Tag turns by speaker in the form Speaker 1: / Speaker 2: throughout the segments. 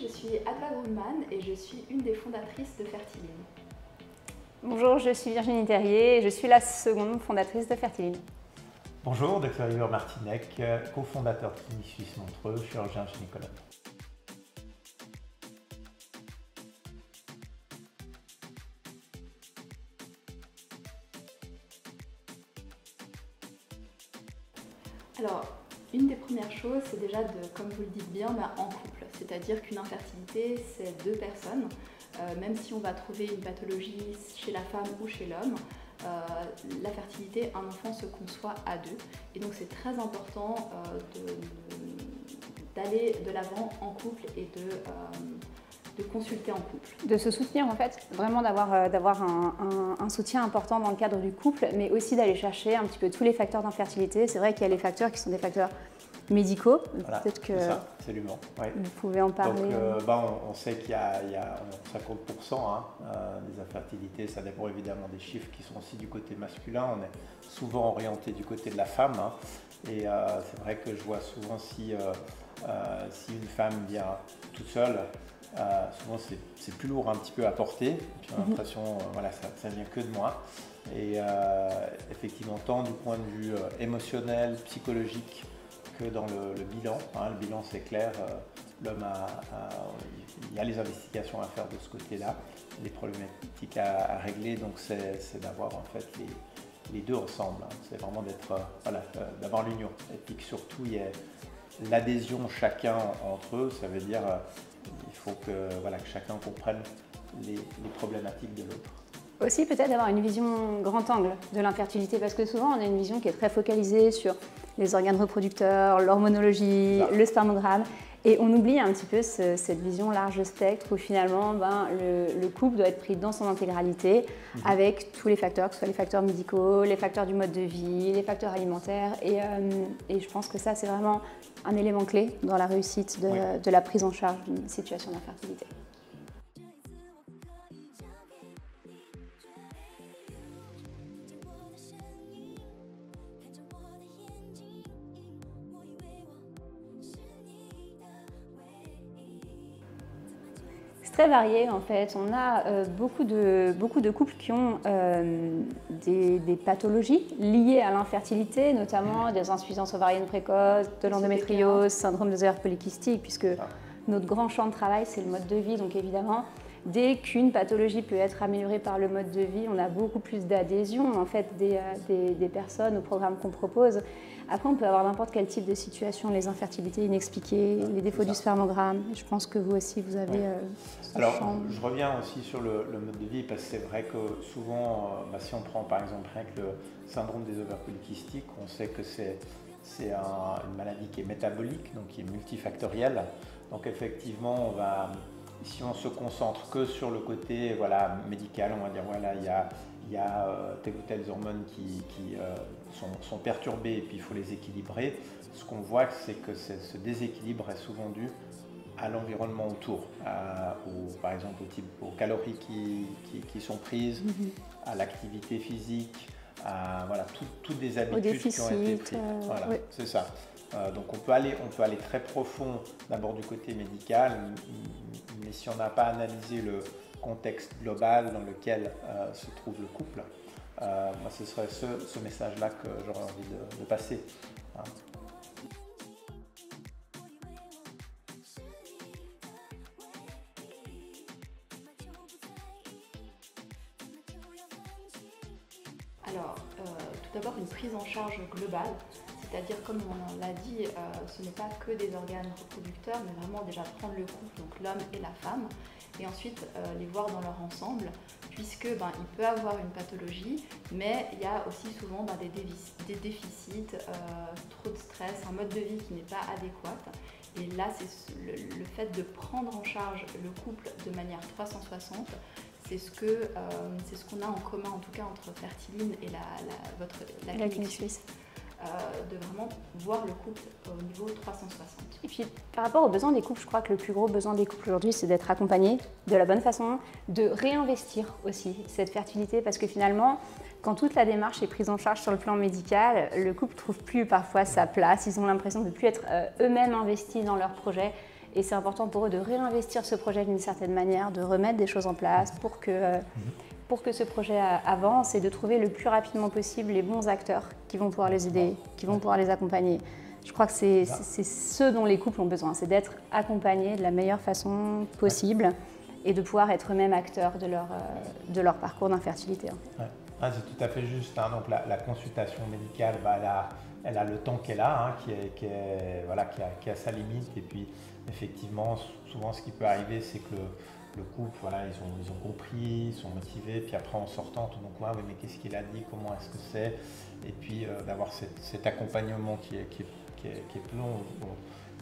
Speaker 1: je suis Adva Grundmann et je suis une des fondatrices de Fertiline.
Speaker 2: Bonjour, je suis Virginie Terrier et je suis la seconde fondatrice de Fertiline.
Speaker 3: Bonjour, Dr Igor Martinec, cofondateur de Clinique Suisse Montreux, chirurgien gynécologue.
Speaker 1: Alors, une des premières choses, c'est déjà, comme vous le dites bien, en couple. C'est-à-dire qu'une infertilité, c'est deux personnes. Même si on va trouver une pathologie chez la femme ou chez l'homme, la fertilité, un enfant se conçoit à deux. Et donc c'est très important d'aller de l'avant en couple et de consulter en couple.
Speaker 2: De se soutenir en fait, vraiment d'avoir un soutien important dans le cadre du couple, mais aussi d'aller chercher un petit peu tous les facteurs d'infertilité. C'est vrai qu'il y a les facteurs qui sont des facteurs médicaux.
Speaker 3: Voilà,
Speaker 2: peut-être que
Speaker 3: ça, absolument. Ouais.
Speaker 2: Vous pouvez en parler.
Speaker 3: Donc, on sait qu'il y a 50% des infertilités, ça dépend évidemment des chiffres qui sont aussi du côté masculin. On est souvent orienté du côté de la femme. Et c'est vrai que je vois souvent si une femme vient toute seule, souvent c'est plus lourd un petit peu à porter. Et puis on a l'impression, voilà, ça vient que de moi. Et effectivement, tant du point de vue émotionnel, psychologique, que dans le bilan. Le bilan, c'est clair, l'homme il y a les investigations à faire de ce côté-là, les problématiques à régler, donc c'est d'avoir en fait les deux ensemble. C'est vraiment d'avoir l'union. Et puis que surtout, il y ait l'adhésion chacun entre eux, ça veut dire il faut que chacun comprenne les problématiques de l'autre.
Speaker 2: Aussi peut-être d'avoir une vision grand angle de l'infertilité, parce que souvent on a une vision qui est très focalisée sur les organes reproducteurs, l'hormonologie, le spermogramme, et on oublie un petit peu cette vision large spectre où finalement le couple doit être pris dans son intégralité avec tous les facteurs, que ce soit les facteurs médicaux, les facteurs du mode de vie, les facteurs alimentaires, et je pense que ça c'est vraiment un élément clé dans la réussite de la prise en charge d'une situation d'infertilité. Très varié en fait. On a beaucoup de couples qui ont des pathologies liées à l'infertilité, notamment des insuffisances ovariennes précoces, de l'endométriose, syndrome des ovaires polykystiques, puisque notre grand champ de travail c'est le mode de vie. Donc évidemment, dès qu'une pathologie peut être améliorée par le mode de vie, on a beaucoup plus d'adhésion en fait des personnes au programme qu'on propose. Après, on peut avoir n'importe quel type de situation, les infertilités inexpliquées, les défauts du spermogramme. Je pense que vous aussi, vous avez
Speaker 3: Alors, je reviens aussi sur le mode de vie, parce que c'est vrai que souvent, si on prend par exemple rien que le syndrome des ovaires polykystiques, on sait que c'est une maladie qui est métabolique, donc qui est multifactorielle. Donc effectivement, si on se concentre que sur le côté médical, on va dire il y a telles ou telles hormones qui sont perturbées et puis il faut les équilibrer. Ce qu'on voit, c'est que ce déséquilibre est souvent dû à l'environnement autour, par exemple aux calories qui sont prises, à l'activité physique, à toutes des habitudes qui ont été prises. Voilà, c'est ça. Donc on peut aller très profond d'abord du côté médical, mais si on n'a pas analysé le contexte global dans lequel se trouve le couple, moi ce serait ce message-là que j'aurais envie de passer.
Speaker 1: Alors, tout d'abord une prise en charge globale, c'est-à-dire comme on l'a dit, ce n'est pas que des organes reproducteurs, mais vraiment déjà prendre le couple, donc l'homme et la femme, et ensuite les voir dans leur ensemble, puisque il peut avoir une pathologie, mais il y a aussi souvent des déficits, trop de stress, un mode de vie qui n'est pas adéquat. Et là, c'est le fait de prendre en charge le couple de manière 360. C'est ce qu'on a en commun, en tout cas entre Fertiline et la clinique suisse. De vraiment voir le couple au niveau 360.
Speaker 2: Et puis par rapport aux besoins des couples, je crois que le plus gros besoin des couples aujourd'hui, c'est d'être accompagnés de la bonne façon, de réinvestir aussi cette fertilité, parce que finalement, quand toute la démarche est prise en charge sur le plan médical, le couple ne trouve plus parfois sa place, ils ont l'impression de ne plus être eux-mêmes investis dans leur projet. Et c'est important pour eux de réinvestir ce projet d'une certaine manière, de remettre des choses en place pour que ce projet avance et de trouver le plus rapidement possible les bons acteurs qui vont pouvoir les aider, qui vont pouvoir les accompagner. Je crois que c'est ce dont les couples ont besoin, c'est d'être accompagnés de la meilleure façon possible et de pouvoir être eux-mêmes acteurs de leur parcours d'infertilité.
Speaker 3: Ouais, c'est tout à fait juste. Donc la consultation médicale, elle a le temps qu'elle a, qui a sa limite. Et puis effectivement, souvent ce qui peut arriver, c'est que le couple, ils ont compris, ils sont motivés. Puis après en sortant, tout d'un coup, mais qu'est-ce qu'il a dit, comment est-ce que c'est? Et puis d'avoir cet accompagnement qui est plus long. Bon,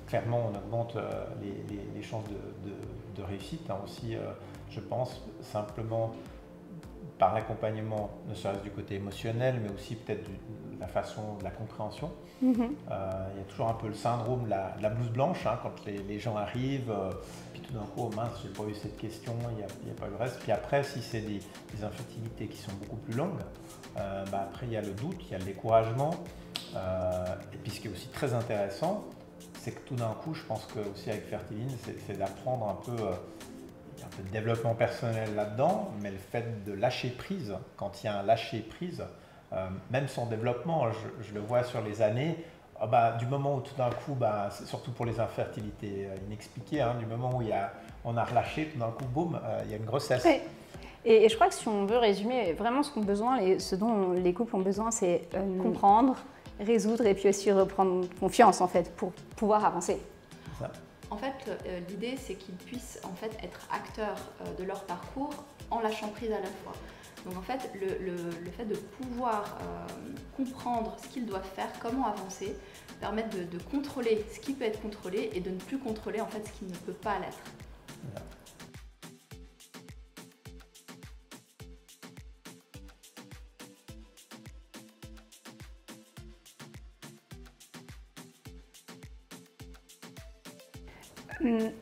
Speaker 3: clairement, on augmente les chances de réussite aussi, je pense, simplement par l'accompagnement, ne serait-ce du côté émotionnel, mais aussi peut-être de la façon de la compréhension. Il y a toujours un peu le syndrome de la blouse blanche, quand les gens arrivent, puis tout d'un coup, oh mince, j'ai pas eu cette question, il n'y a pas eu le reste. Puis après, si c'est des infertilités qui sont beaucoup plus longues, après il y a le doute, il y a le découragement. Et puis ce qui est aussi très intéressant, c'est que tout d'un coup, je pense que aussi avec Fertiline, c'est d'apprendre un peu de développement personnel là-dedans, mais le fait de lâcher prise, quand il y a un lâcher prise, même son développement, je le vois sur les années, du moment où tout d'un coup, c'est surtout pour les infertilités inexpliquées, du moment où on a relâché, tout d'un coup, boum, il y a une grossesse.
Speaker 2: Oui. Et je crois que si on veut résumer vraiment ce dont les couples ont besoin, c'est comprendre, résoudre et puis aussi reprendre confiance en fait pour pouvoir avancer.
Speaker 3: C'est ça.
Speaker 1: En fait, l'idée, c'est qu'ils puissent en fait être acteurs de leur parcours en lâchant prise à la fois. Donc en fait, le fait de pouvoir comprendre ce qu'ils doivent faire, comment avancer, permettre de contrôler ce qui peut être contrôlé et de ne plus contrôler en fait ce qui ne peut pas l'être.
Speaker 3: Voilà.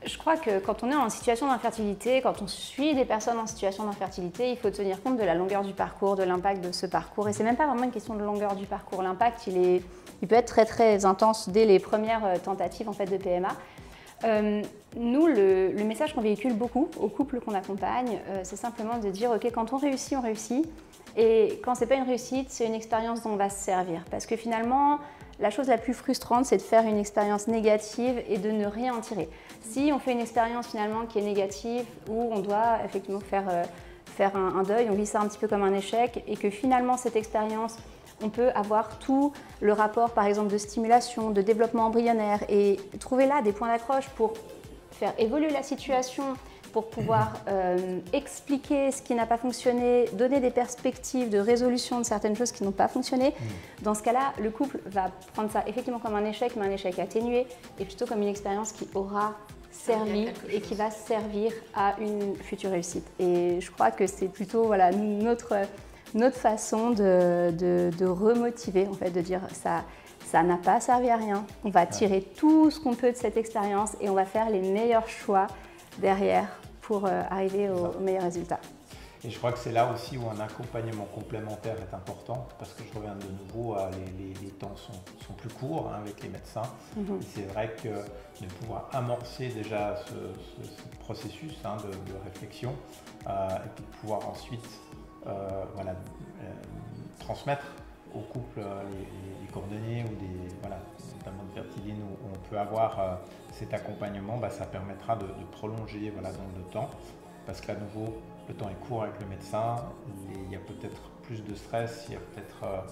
Speaker 2: Je crois que quand on est en situation d'infertilité, quand on suit des personnes en situation d'infertilité, il faut tenir compte de la longueur du parcours, de l'impact de ce parcours. Et c'est même pas vraiment une question de longueur du parcours. L'impact, il peut être très très intense dès les premières tentatives en fait, de PMA. Nous, le message qu'on véhicule beaucoup aux couples qu'on accompagne, c'est simplement de dire ok, quand on réussit, on réussit. Et quand c'est pas une réussite, c'est une expérience dont on va se servir. Parce que finalement, la chose la plus frustrante, c'est de faire une expérience négative et de ne rien en tirer. Si on fait une expérience finalement qui est négative, où on doit effectivement faire un deuil, on vit ça un petit peu comme un échec, et que finalement cette expérience, on peut avoir tout le rapport par exemple de stimulation, de développement embryonnaire, et trouver là des points d'accroche pour faire évoluer la situation, pour pouvoir expliquer ce qui n'a pas fonctionné, donner des perspectives de résolution de certaines choses qui n'ont pas fonctionné. Dans ce cas-là, le couple va prendre ça effectivement comme un échec, mais un échec atténué, et plutôt comme une expérience qui aura servi et qui va servir à une future réussite. Et je crois que c'est plutôt notre façon de remotiver, en fait, de dire ça n'a pas servi à rien. On va tirer tout ce qu'on peut de cette expérience et on va faire les meilleurs choix derrière pour arriver au meilleur résultat.
Speaker 3: Et je crois que c'est là aussi où un accompagnement complémentaire est important, parce que je reviens de nouveau, les temps sont plus courts avec les médecins. Et c'est vrai que de pouvoir amorcer déjà ce processus de réflexion et puis de pouvoir ensuite transmettre au couple les coordonnées ou notamment de Fertiline où on peut avoir cet accompagnement, ça permettra de prolonger dans le temps, parce qu'à nouveau le temps est court avec le médecin, il y a peut-être plus de stress, il y a peut-être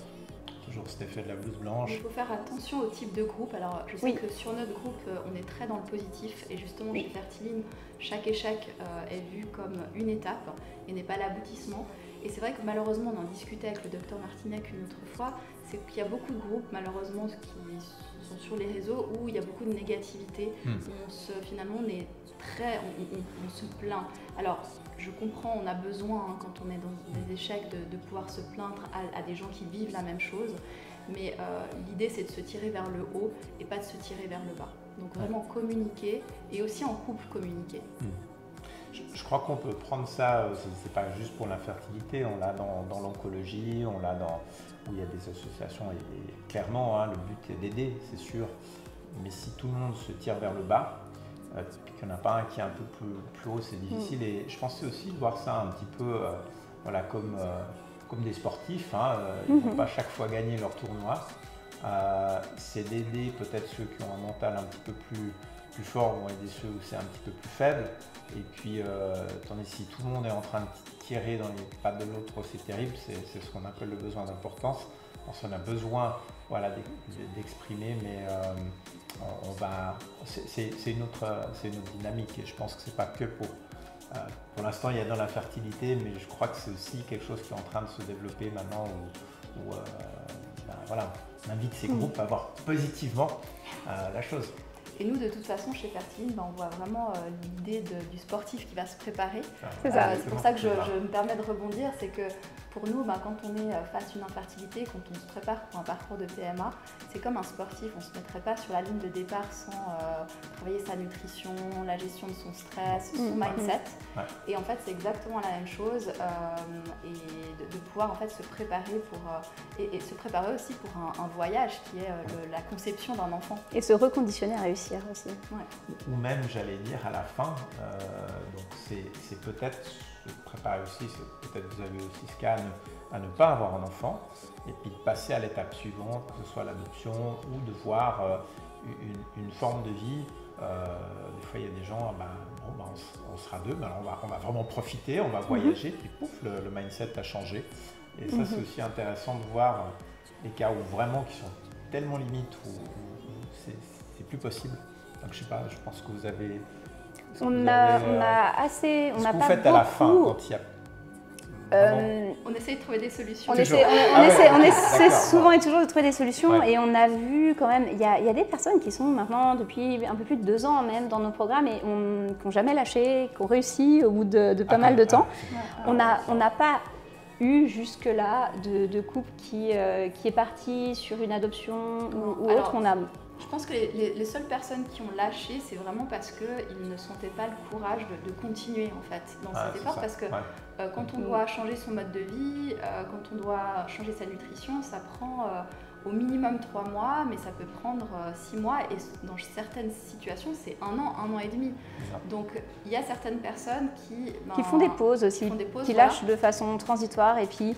Speaker 3: toujours cet effet de la blouse blanche.
Speaker 1: Il faut faire attention au type de groupe. Alors je sais que sur notre groupe on est très dans le positif, et justement chez Fertiline, chaque échec est vu comme une étape et n'est pas l'aboutissement. Et c'est vrai que malheureusement, on en discutait avec le docteur Martinec une autre fois, c'est qu'il y a beaucoup de groupes malheureusement qui sont sur les réseaux où il y a beaucoup de négativité, où finalement on se plaint. Alors je comprends, on a besoin quand on est dans des échecs de pouvoir se plaindre à des gens qui vivent la même chose, mais l'idée c'est de se tirer vers le haut et pas de se tirer vers le bas. Donc vraiment communiquer, et aussi en couple communiquer.
Speaker 3: Je crois qu'on peut prendre ça, c'est pas juste pour l'infertilité, on l'a dans l'oncologie, on l'a où il y a des associations, et clairement le but est d'aider, c'est sûr, mais si tout le monde se tire vers le bas, puis qu'il n'y en a pas un qui est un peu plus haut, c'est difficile. Et je pensais aussi de voir ça un petit peu voilà, comme des sportifs. Hein, ils ne vont pas chaque fois gagner leur tournoi. C'est d'aider peut-être ceux qui ont un mental un petit peu plus fort vont aider ceux où c'est un petit peu plus faible. Et puis, tandis si tout le monde est en train de tirer dans les pattes de l'autre, c'est terrible, c'est ce qu'on appelle le besoin d'importance. On a besoin voilà, d'exprimer, mais c'est une autre dynamique. Et je pense que c'est pas que pour l'instant, il y a dans la fertilité, mais je crois que c'est aussi quelque chose qui est en train de se développer maintenant où voilà, on invite ces groupes à voir positivement la chose.
Speaker 1: Et nous, de toute façon, chez Fertiline, on voit vraiment l'idée du sportif qui va se préparer.
Speaker 2: C'est
Speaker 1: pour ça que je me permets de rebondir, c'est que pour nous, quand on est face à une infertilité, quand on se prépare pour un parcours de PMA, c'est comme un sportif, on ne se mettrait pas sur la ligne de départ sans travailler sa nutrition, la gestion de son stress, son mindset.
Speaker 3: Ouais.
Speaker 1: Et en fait, c'est exactement la même chose et de pouvoir en fait se préparer et se préparer aussi pour un voyage qui est la conception d'un enfant.
Speaker 2: Et se reconditionner à réussir aussi.
Speaker 1: Ouais.
Speaker 3: Ou même, j'allais dire, à la fin, donc c'est peut-être se préparer aussi, peut-être vous avez aussi ce cas à ne pas avoir un enfant, et puis de passer à l'étape suivante, que ce soit l'adoption ou de voir une forme de vie. Des fois, il y a des gens, on sera deux, on va vraiment profiter, on va voyager, puis pouf, le mindset a changé. Et ça, c'est aussi intéressant de voir les cas où vraiment qui sont tellement limites, où c'est plus possible. Donc, je sais pas, je pense que vous avez...
Speaker 2: On a assez...
Speaker 3: Ce que vous faites à la fin, quand il y a...
Speaker 1: On essaie de trouver des solutions.
Speaker 2: On essaie souvent et toujours de trouver des solutions et on a vu quand même, il y a des personnes qui sont maintenant depuis un peu plus de 2 ans même dans nos programmes et qui n'ont jamais lâché, qui ont réussi au bout de pas mal de temps. On n'a pas eu jusque-là de couple qui est parti sur une adoption ou autre.
Speaker 1: Je pense que les seules personnes qui ont lâché, c'est vraiment parce qu'ils ne sentaient pas le courage de continuer en fait dans cet effort. Parce que quand on doit changer son mode de vie, quand on doit changer sa nutrition, ça prend au minimum 3 mois, mais ça peut prendre 6 mois et dans certaines situations, c'est 1 an et demi. Donc il y a certaines personnes qui
Speaker 2: font des pauses aussi, qui lâchent de façon transitoire et puis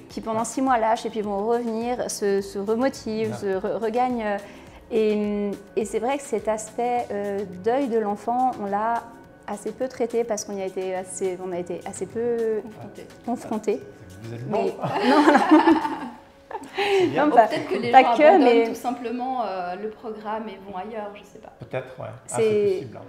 Speaker 2: qui pendant 6 mois lâchent et puis vont revenir, se remotivent, regagnent. Et c'est vrai que cet aspect deuil de l'enfant, on l'a assez peu traité parce qu'on a été assez peu confrontés.
Speaker 3: Vous êtes
Speaker 2: bon.
Speaker 1: Peut-être que les gens abandonnent tout simplement le programme et vont ailleurs, je sais pas.
Speaker 3: Peut-être, c'est possible.